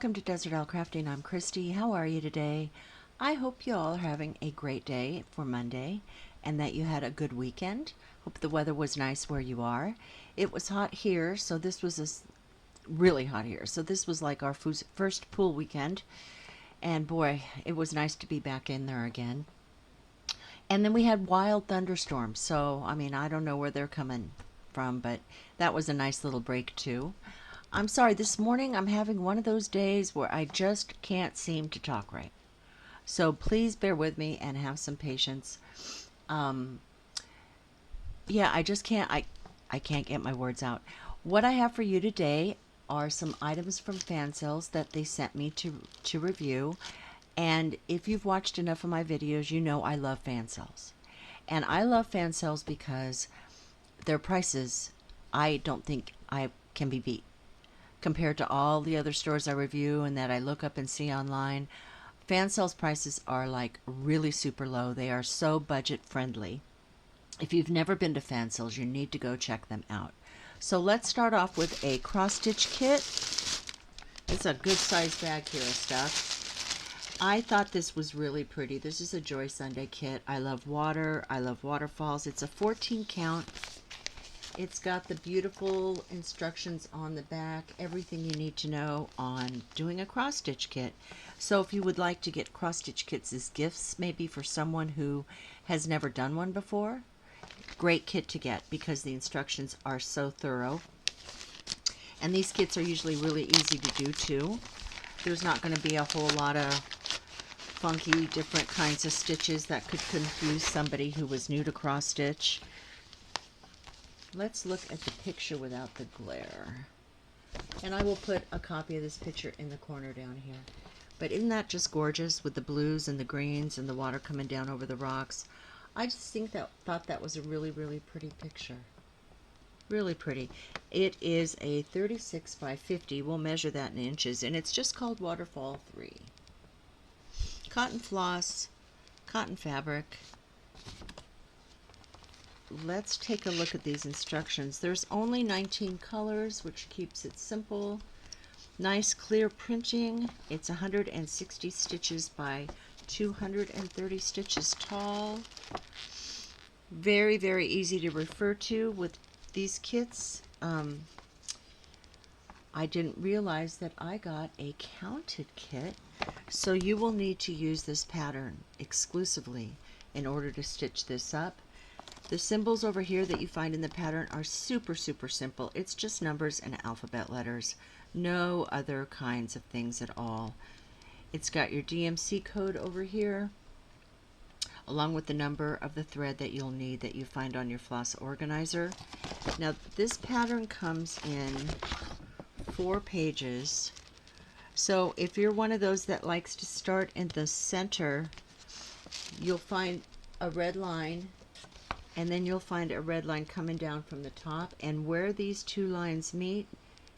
welcome to Desert Isle Crafting. I'm Christy. How are you today? I hope you all are having a great day for Monday and that you had a good weekend. Hope the weather was nice where you are. It was hot here, so this was really hot here. So this was like our first pool weekend. And boy, it was nice to be back in there again. And then we had wild thunderstorms. So, I mean, I don't know where they're coming from, but that was a nice little break too. I'm sorry, this morning I'm having one of those days where I just can't seem to talk right. So please bear with me and have some patience. Yeah, I just can't, I can't get my words out. What I have for you today are some items from Fansells that they sent me to review. And if you've watched enough of my videos, you know I love Fansells. And I love Fansells because their prices, I don't think I can be beat. Compared to all the other stores I review and that I look up and see online, Fansells prices are like really super low. They are so budget friendly. If you've never been to Fansells, you need to go check them out. So let's start off with a cross stitch kit. It's a good size bag here of stuff. I thought this was really pretty. This is a Joy Sunday kit. I love water. I love waterfalls. It's a 14 count. It's got the beautiful instructions on the back, everything you need to know on doing a cross stitch kit. So if you would like to get cross stitch kits as gifts, maybe for someone who has never done one before, great kit to get because the instructions are so thorough. And these kits are usually really easy to do too. There's not going to be a whole lot of funky different kinds of stitches that could confuse somebody who was new to cross stitch. Let's look at the picture without the glare. And I will put a copy of this picture in the corner down here. But isn't that just gorgeous with the blues and the greens and the water coming down over the rocks? I just thought that was a really, really pretty picture. Really pretty. It is a 36 by 50. We'll measure that in inches. And it's just called Waterfall 3. Cotton floss, cotton fabric. Let's take a look at these instructions. There's only 19 colors, which keeps it simple. Nice clear printing. It's 160 stitches by 230 stitches tall. Very, very easy to refer to with these kits. I didn't realize that I got a counted kit, so you will need to use this pattern exclusively in order to stitch this up. The symbols over here that you find in the pattern are super, super simple. It's just numbers and alphabet letters. No other kinds of things at all. It's got your DMC code over here, along with the number of the thread that you'll need that you find on your floss organizer. Now, this pattern comes in 4 pages. So if you're one of those that likes to start in the center, you'll find a red line. And then you'll find a red line coming down from the top, and where these two lines meet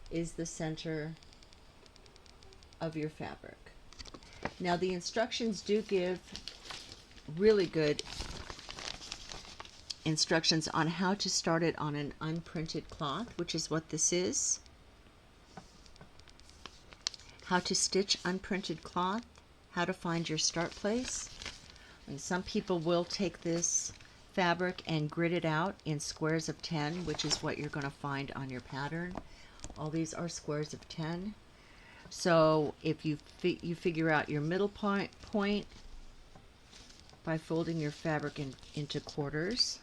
is the center of your fabric. Now the instructions do give really good instructions on how to start it on an unprinted cloth, which is what this is. How to stitch unprinted cloth, how to find your start place. And some people will take this fabric and grid it out in squares of 10, which is what you're going to find on your pattern. All these are squares of 10. So if you figure out your middle point by folding your fabric into quarters.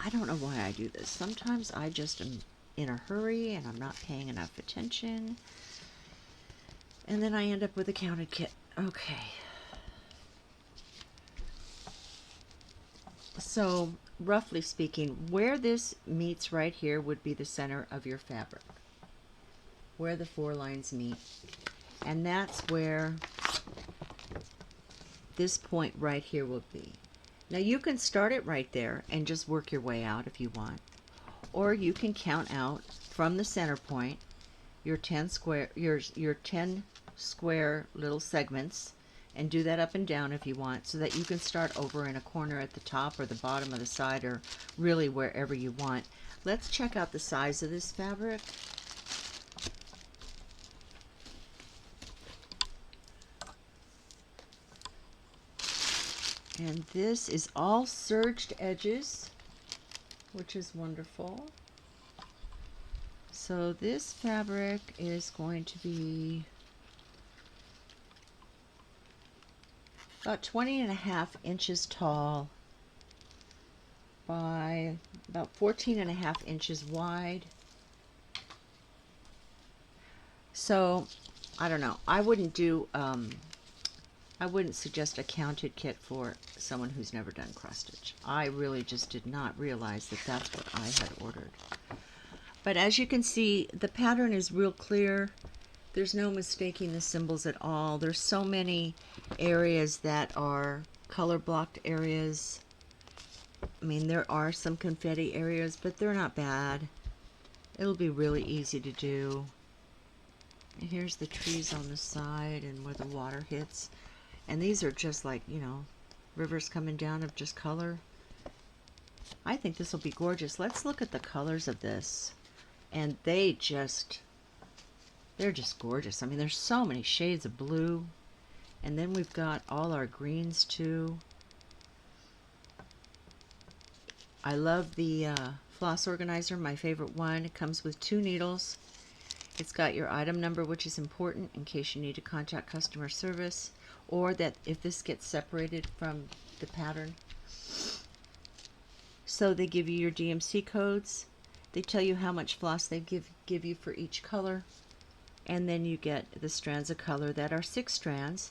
I don't know why I do this. Sometimes I just am in a hurry and I'm not paying enough attention. And then I end up with a counted kit. Okay. So, roughly speaking, where this meets right here would be the center of your fabric. Where the 4 lines meet. And that's where this point right here will be. Now you can start it right there and just work your way out if you want. Or you can count out from the center point your 10 square little segments and do that up and down if you want, so that you can start over in a corner at the top or the bottom of the side, or really wherever you want. Let's check out the size of this fabric. And this is all serged edges, which is wonderful. So this fabric is going to be about 20.5 inches tall by about 14.5 inches wide. So I don't know. I wouldn't suggest a counted kit for someone who's never done cross stitch. I really just did not realize that that's what I had ordered. But as you can see, the pattern is real clear. There's no mistaking the symbols at all. There's so many areas that are color blocked areas. I mean, there are some confetti areas, but they're not bad. It'll be really easy to do. And here's the trees on the side and where the water hits. And these are just like, you know, rivers coming down of just color. I think this will be gorgeous. Let's look at the colors of this. And they're just gorgeous. I mean, there's so many shades of blue. And then we've got all our greens too. I love the floss organizer, my favorite one. It comes with 2 needles. It's got your item number, which is important in case you need to contact customer service, or that if this gets separated from the pattern. So they give you your DMC codes. They tell you how much floss they give you for each color. And then you get the strands of color that are 6 strands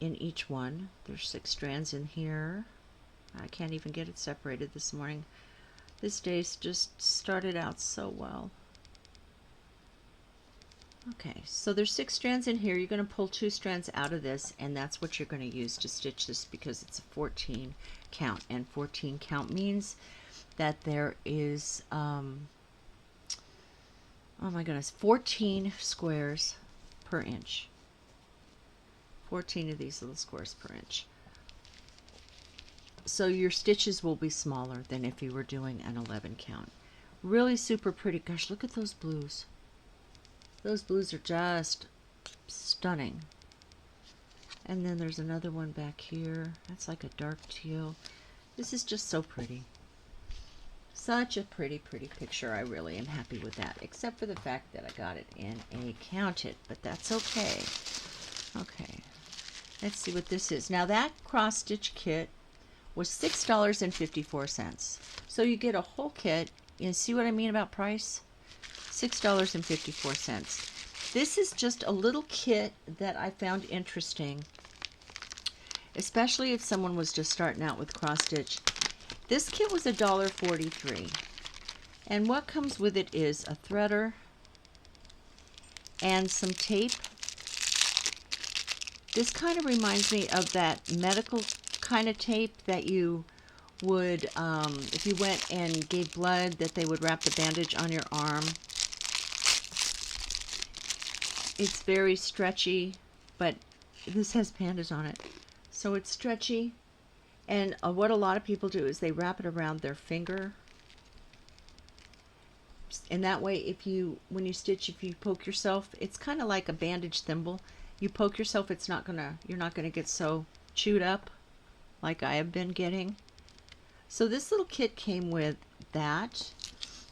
in each one. There's 6 strands in here. I can't even get it separated this morning. This day just started out so well. Okay, so there's 6 strands in here. You're going to pull 2 strands out of this, and that's what you're going to use to stitch this, because it's a 14 count, and 14 count means that there is oh my goodness, 14 squares per inch. 14 of these little squares per inch. So your stitches will be smaller than if you were doing an 11 count. Really super pretty. Gosh, look at those blues. Those blues are just stunning. And then there's another one back here. That's like a dark teal. This is just so pretty. Such a pretty, pretty picture. I really am happy with that, except for the fact that I got it in a counted, but that's okay. Okay, let's see what this is. Now that cross stitch kit was $6.54. So you get a whole kit. You see what I mean about price? $6.54. This is just a little kit that I found interesting, especially if someone was just starting out with cross stitch. This kit was $1.43, and what comes with it is a threader and some tape. This kind of reminds me of that medical kind of tape that you would, if you went and gave blood, that they would wrap the bandage on your arm. It's very stretchy, but this has pandas on it, so it's stretchy. And what a lot of people do is they wrap it around their finger. And that way, when you stitch, if you poke yourself, it's kind of like a bandage thimble. You poke yourself, you're not gonna get so chewed up like I have been getting. So this little kit came with that,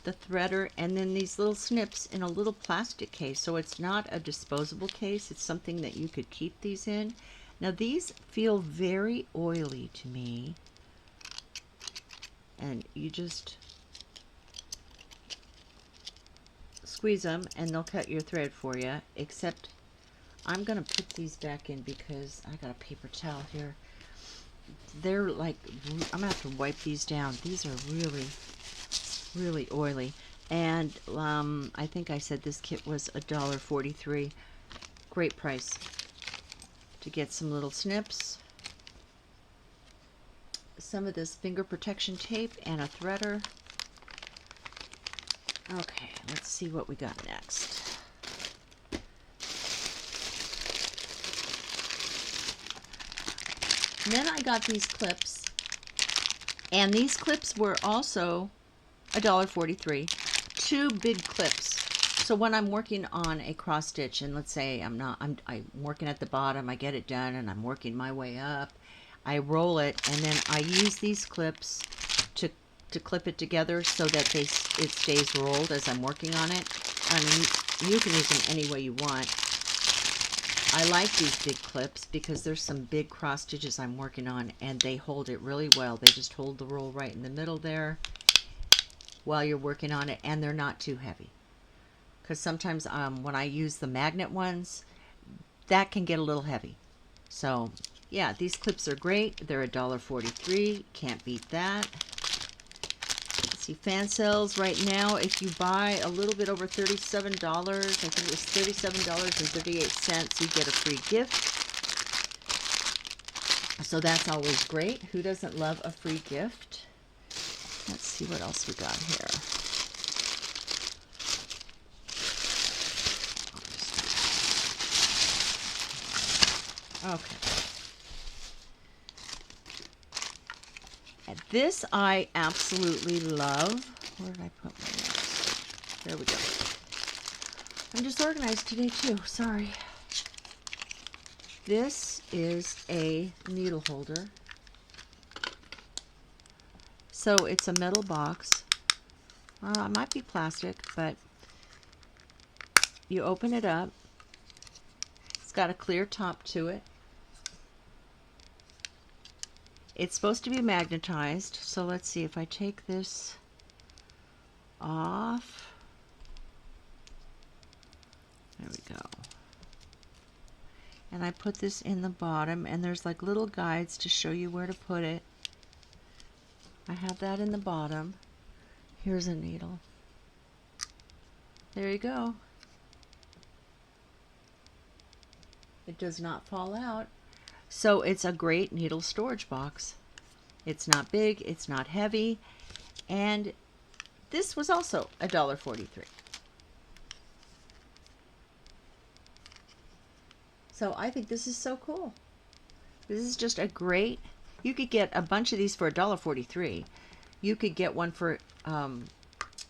the threader, and then these little snips in a little plastic case. So it's not a disposable case. It's something that you could keep these in. Now these feel very oily to me, and you just squeeze them and they'll cut your thread for you, except I'm going to put these back in because I got a paper towel here. They're like, I'm going to have to wipe these down. These are really, really oily. And I think I said this kit was $1.43. Great price to get some little snips, some of this finger protection tape, and a threader. Okay, let's see what we got next. And then I got these clips, and these clips were also $1.43. Two big clips. So when I'm working on a cross stitch, and let's say I'm working at the bottom, I get it done, and I'm working my way up, I roll it, and then I use these clips to clip it together so that it stays rolled as I'm working on it. I mean, you can use them any way you want. I like these big clips because there's some big cross stitches I'm working on, and they hold it really well. They just hold the roll right in the middle there while you're working on it, and they're not too heavy. Because sometimes when I use the magnet ones, that can get a little heavy. So yeah, these clips are great. They're $1.43. Can't beat that. Let's see, Fansells right now, if you buy a little bit over $37, I think it was $37.38, you get a free gift. So that's always great. Who doesn't love a free gift? Let's see what else we got here. Okay. And this I absolutely love. Where did I put my notes? There we go. I'm disorganized today too. Sorry. This is a needle holder. So it's a metal box. It might be plastic, but you open it up. It's got a clear top to it. It's supposed to be magnetized, so let's see if I take this off. There we go. And I put this in the bottom, and there's like little guides to show you where to put it. I have that in the bottom. Here's a needle. There you go. It does not fall out. So it's a great needle storage box. It's not big, it's not heavy, and this was also $1.43. So I think this is so cool. This is just a great, you could get a bunch of these for $1.43. You could get one for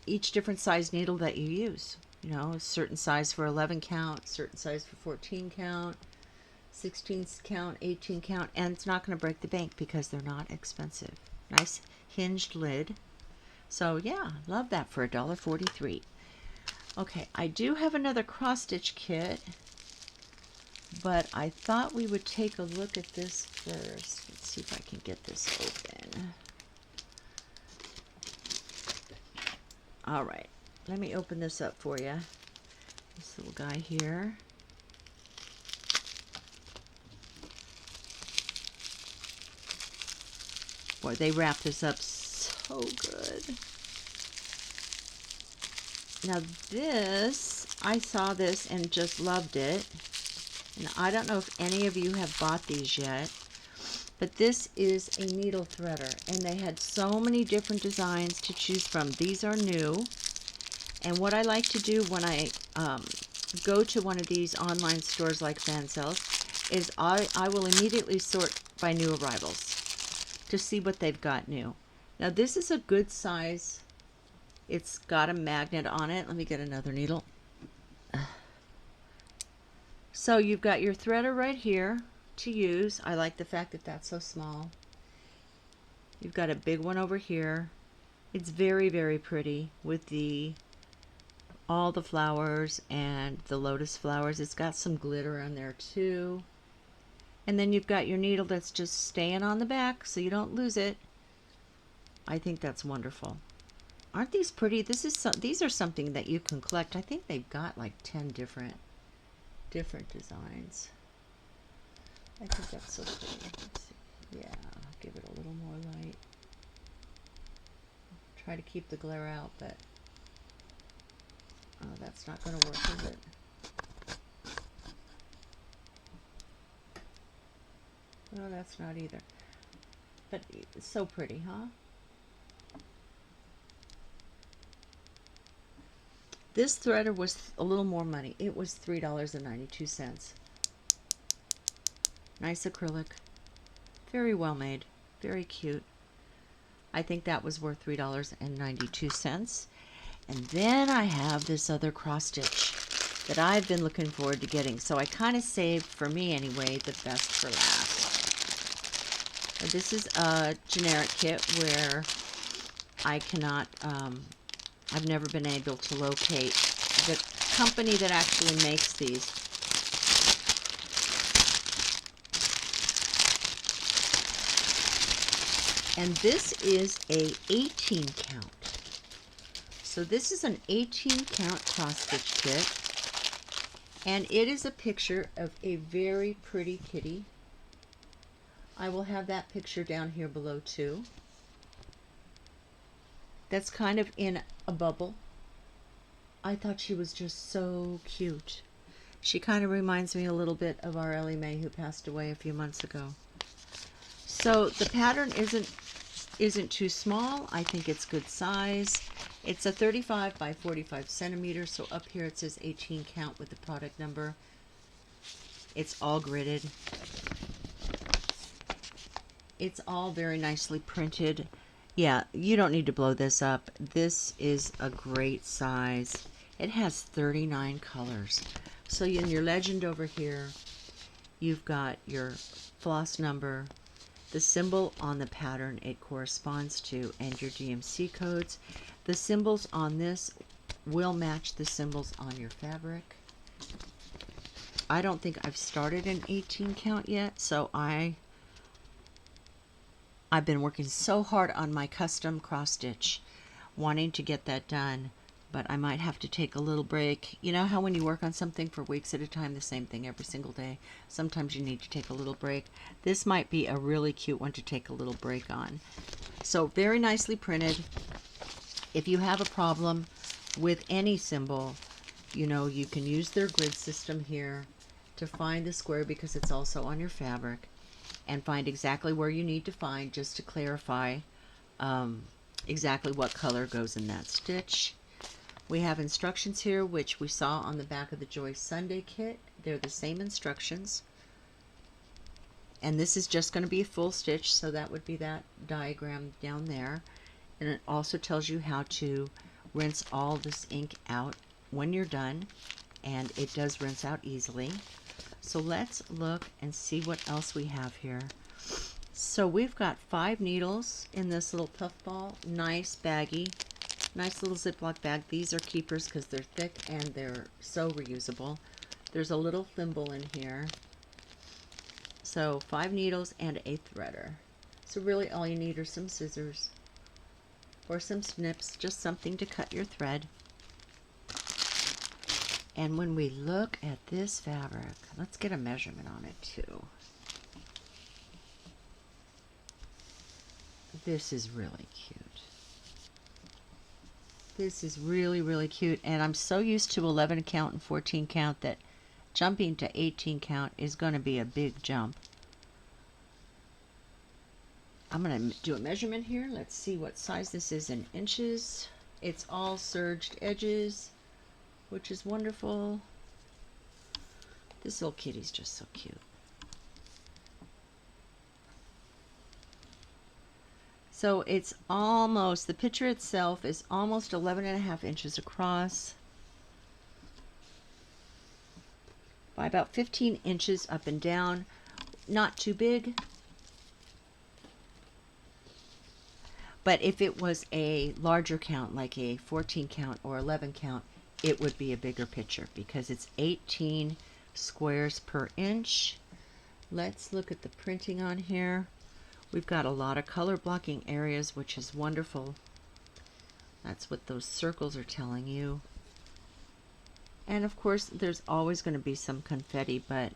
each different size needle that you use. You know, a certain size for 11 count, certain size for 14 count, 16 count, 18 count, and it's not going to break the bank because they're not expensive. Nice hinged lid. So yeah, love that for $1.43. Okay, I do have another cross stitch kit, but I thought we would take a look at this first. Let's see if I can get this open. All right, let me open this up for you. This little guy here. Boy, they wrap this up so good. Now this, I saw this and just loved it. And I don't know if any of you have bought these yet, but this is a needle threader. And they had so many different designs to choose from. These are new. And what I like to do when I go to one of these online stores like Fansells is I will immediately sort by new arrivals to see what they've got new. Now this is a good size. It's got a magnet on it. Let me get another needle. So you've got your threader right here to use. I like the fact that that's so small. You've got a big one over here. It's very, very pretty with all the flowers and the lotus flowers. It's got some glitter on there too. And then you've got your needle that's just staying on the back so you don't lose it. I think that's wonderful. Aren't these pretty? These are something that you can collect. I think they've got like 10 different designs. I think that's so pretty. Let's see. Yeah, I'll give it a little more light. Try to keep the glare out, but oh, that's not going to work, is it? No, that's not either. But it's so pretty, huh? This threader was a little more money. It was $3.92. Nice acrylic. Very well made. Very cute. I think that was worth $3.92. And then I have this other cross stitch that I've been looking forward to getting. So I kind of saved, for me anyway, the best for last. This is a generic kit where I cannot, I've never been able to locate the company that actually makes these. And this is a 18 count. So this is an 18 count cross stitch kit. And it is a picture of a very pretty kitty. I will have that picture down here below too. That's kind of in a bubble. I thought she was just so cute. She kind of reminds me a little bit of our Ellie Mae who passed away a few months ago. So the pattern isn't too small. I think it's good size. It's a 35 by 45 centimeters. So up here it says 18 count with the product number. It's all gridded. It's all very nicely printed. Yeah, you don't need to blow this up. This is a great size. It has 39 colors. So in your legend over here, you've got your floss number, the symbol on the pattern it corresponds to, and your DMC codes. The symbols on this will match the symbols on your fabric. I don't think I've started an 18 count yet, so I've been working so hard on my custom cross stitch, wanting to get that done, but I might have to take a little break. You know how when you work on something for weeks at a time, the same thing every single day, sometimes you need to take a little break. This might be a really cute one to take a little break on. So very nicely printed. If you have a problem with any symbol, you know, you can use their grid system here to find the square, because it's also on your fabric, and find exactly where you need to find, just to clarify exactly what color goes in that stitch. We have instructions here, which we saw on the back of the Joy Sunday kit. They're the same instructions. And this is just going to be a full stitch, so that would be that diagram down there. And it also tells you how to rinse all this ink out when you're done, and it does rinse out easily. So let's look and see what else we have here. So we've got 5 needles in this little puffball, nice baggy, nice little Ziploc bag. These are keepers because they're thick and they're so reusable. There's a little thimble in here. So 5 needles and a threader. So really all you need are some scissors or some snips, just something to cut your thread. And when we look at this fabric, let's get a measurement on it too. This is really cute. This is really, really cute. And I'm so used to 11 count and 14 count that jumping to 18 count is going to be a big jump. I'm going to do a measurement here. Let's see what size this is in inches. It's all serged edges, which is wonderful. This little kitty's just so cute. So it's almost, the picture itself is almost 11.5 inches across by about 15 inches up and down. Not too big. But if it was a larger count, like a 14 count or 11 count, it would be a bigger picture because it's 18 squares per inch. Let's look at the printing on here. We've got a lot of color blocking areas, which is wonderful. That's what those circles are telling you. And of course, there's always going to be some confetti, but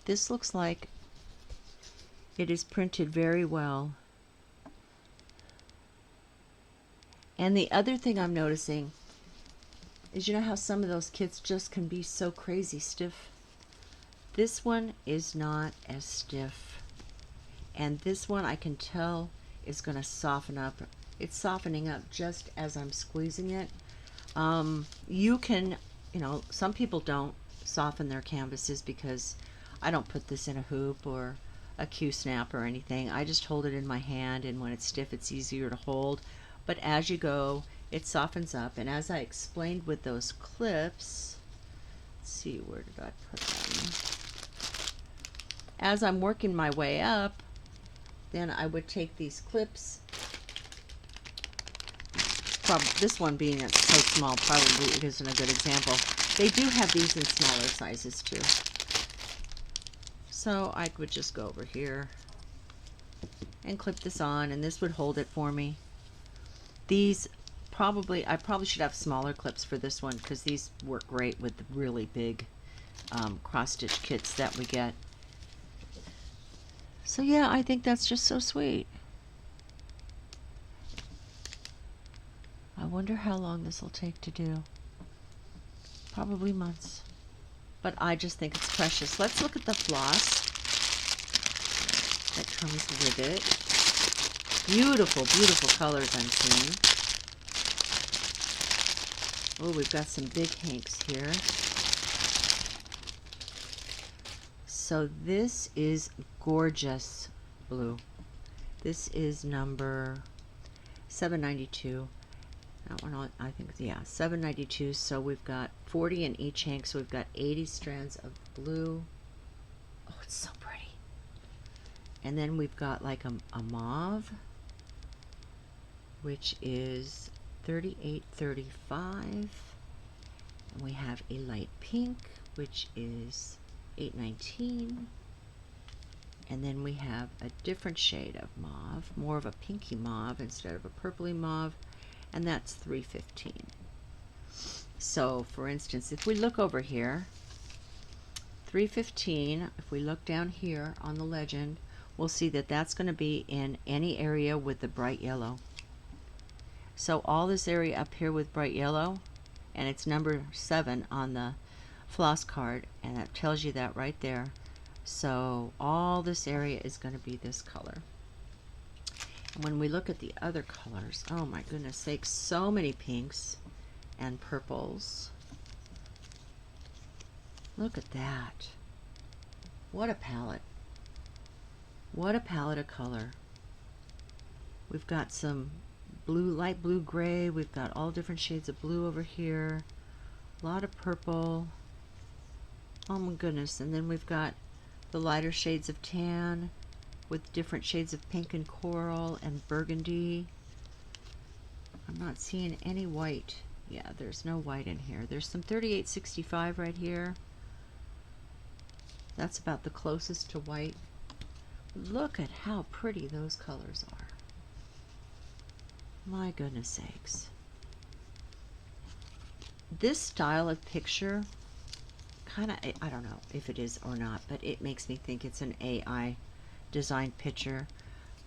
this looks like it is printed very well. And the other thing I'm noticing is, you know how some of those kits just can be so crazy stiff? This one is not as stiff. And this one I can tell is going to soften up. It's softening up just as I'm squeezing it. You can, you know, some people don't soften their canvases because I don't put this in a hoop or a Q-snap or anything. I just hold it in my hand, and when it's stiff it's easier to hold. But as you go, it softens up, and as I explained with those clips, let's see, where did I put them? As I'm working my way up, then I would take these clips, this one being so small probably it isn't a good example. They do have these in smaller sizes too. So I would just go over here and clip this on, and this would hold it for me. These I probably should have smaller clips for this one, because these work great with the really big cross-stitch kits that we get. So yeah, I think that's just so sweet. I wonder how long this will take to do. Probably months. But I just think it's precious. Let's look at the floss that comes with it. Beautiful, beautiful colors I'm seeing. Oh, we've got some big hanks here. So this is gorgeous blue. This is number 792. That one, I think, yeah, 792. So we've got 40 in each hank, so we've got 80 strands of blue. Oh, it's so pretty. And then we've got like a mauve, which is 38.35. And we have a light pink, which is 8.19. And then we have a different shade of mauve, more of a pinky mauve instead of a purpley mauve, and that's 3.15. So for instance, if we look over here, 3.15, if we look down here on the legend, we'll see that that's going to be in any area with the bright yellow. So all this area up here with bright yellow, and it's number 7 on the floss card, and that tells you that right there. So all this area is going to be this color. And when we look at the other colors, oh my goodness sakes, so many pinks and purples. Look at that. What a palette. What a palette of color. We've got some blue, light blue gray. We've got all different shades of blue over here. A lot of purple. Oh my goodness. And then we've got the lighter shades of tan with different shades of pink and coral and burgundy. I'm not seeing any white. Yeah, there's no white in here. There's some 38.65 right here. That's about the closest to white. Look at how pretty those colors are. My goodness sakes. This style of picture kind of, I don't know if it is or not, but it makes me think it's an AI designed picture.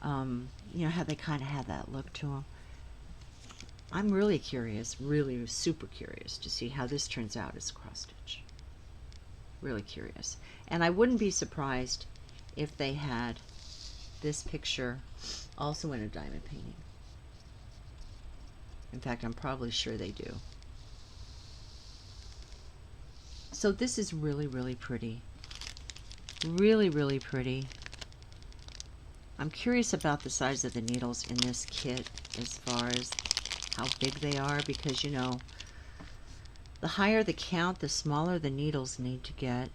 You know how they kind of have that look to them. I'm really curious, really super curious to see how this turns out as cross stitch. Really curious. And I wouldn't be surprised if they had this picture also in a diamond painting. In fact, I'm probably sure they do. So this is really, really pretty. Really, really pretty. I'm curious about the size of the needles in this kit as far as how big they are, because you know, the higher the count, the smaller the needles need to get.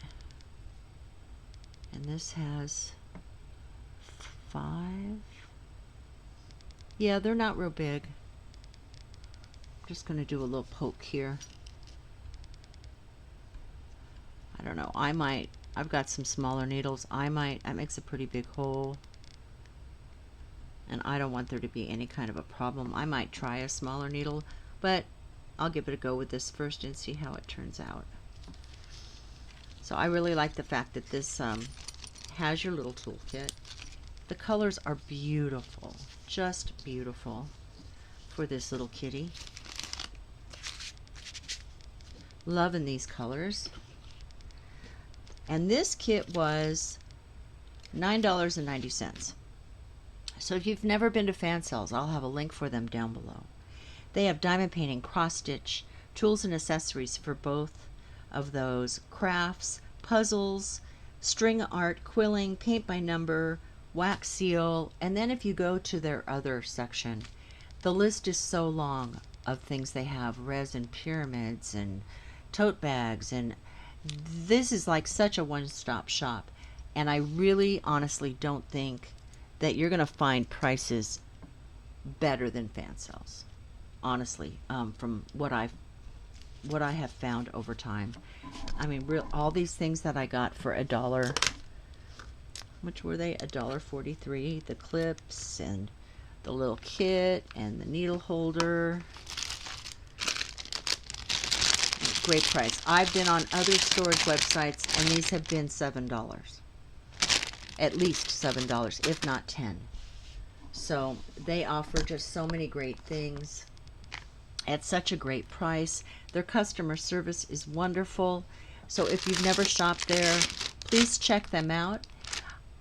And this has 5. Yeah, they're not real big. I'm just going to do a little poke here. I don't know, I've got some smaller needles. That makes a pretty big hole. And I don't want there to be any kind of a problem. I might try a smaller needle, but I'll give it a go with this first and see how it turns out. So I really like the fact that this has your little toolkit. The colors are beautiful, just beautiful for this little kitty. Loving these colors. And this kit was $9.90. So if you've never been to Fansells, I'll have a link for them down below. They have diamond painting, cross stitch, tools and accessories for both of those, crafts, puzzles, string art, quilling, paint by number, wax seal, and then if you go to their other section, the list is so long of things they have: resin pyramids and tote bags, and this is like such a one-stop shop. And I really honestly don't think that you're going to find prices better than Fansells, honestly, from what I have found over time. I mean, all these things that I got for $1, which were they? $1.43. The clips and the little kit and the needle holder. Great price. I've been on other storage websites and these have been $7. At least $7, if not 10. So they offer just so many great things at such a great price. Their customer service is wonderful. So if you've never shopped there, please check them out.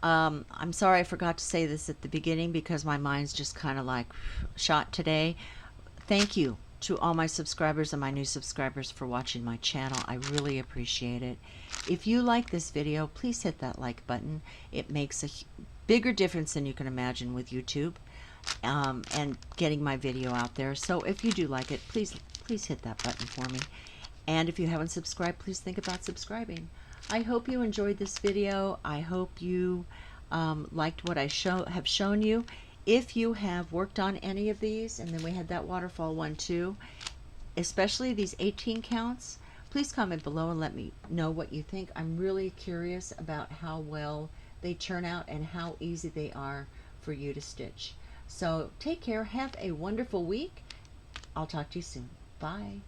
I'm sorry I forgot to say this at the beginning because my mind's just kind of like shot today. Thank you to all my subscribers and my new subscribers for watching my channel. I really appreciate it. If you like this video, please hit that like button. It makes a bigger difference than you can imagine with YouTube and getting my video out there. So if you do like it, please hit that button for me. And if you haven't subscribed, please think about subscribing. I hope you enjoyed this video. I hope you liked what I have shown you. If you have worked on any of these, and then we had that waterfall one too, especially these 18 counts, please comment below and let me know what you think. I'm really curious about how well they turn out and how easy they are for you to stitch. So take care. Have a wonderful week. I'll talk to you soon. Bye.